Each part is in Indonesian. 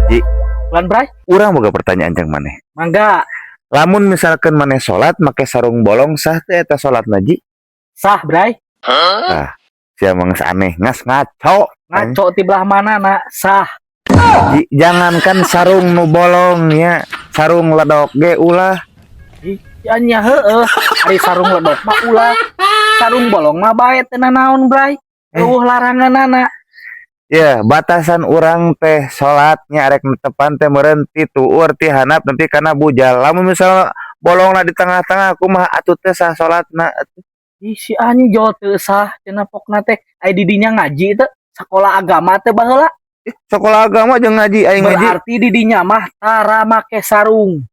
Ji, Lan Bray, urang boga pertanyaan jeung maneh. mangga Lamun misalkan maneh salat make sarung bolong sah teh eta salatna Ji? sah Bray. Tah, sia mangsa aneh ngas ngaco. Ngaco ti belah mana nak sah. Ji, jangankan sarung nu bolong ya, sarung ledok ge ulah. Ya nya heueuh, ari sarung ledok mah ulah. Sarung bolong mah bae teu naon Bray. Eueuh laranganana. Ya, batasan urang teh salatnya arek netepan teh meureun ti tuur ti handap nepi kana bujal. Lamun misal bolongna di tengah-tengah kumaha atuh teh sah salatna atuh. Ih si anjo teu sah cenah pokna teh aya di dinya ngaji teu sakola agama teh baheula. Sekolah agama jeung ngaji aing ngaji. Berarti di dinya mah tara make sarung.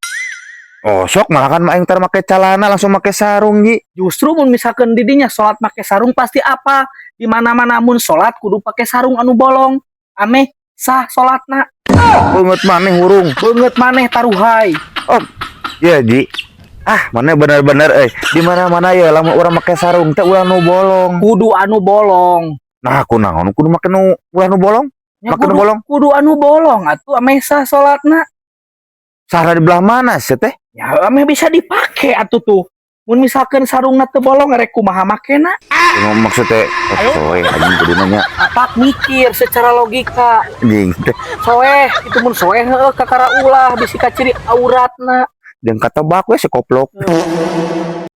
Oh, sok malah kan aing tar make calana langsung make sarung Ji. Justru mun misalkan di dinya salat make sarung pasti apa? Di mana-mana mun salat kudu pakai sarung anu bolong. Ameh sah salatna. Beungeut maneh hurung. Beungeut maneh taruhai. Oh, iya Ji. Ah, mana bener-bener di mana-mana ya lamun urang make sarung teh ulah nu bolong. Kudu anu bolong. Nah, kunaon kudu make nu ulah nu bolong? Ya, Make nu bolong. kudu anu bolong atuh ameh sah salatna. Sarah di belah mana sih teh? Ya ameh bisa dipake atuh tuh. Mun misalkan sarungna teu bolong rek kumaha makena? Maksudnya soe anjing kudu nanya. Apak mikir secara logika. Anjing teh Soeh, itu mun soeh heueuh kakara ulah bisi ka ciri auratna. jeung kata bak we sekoplok.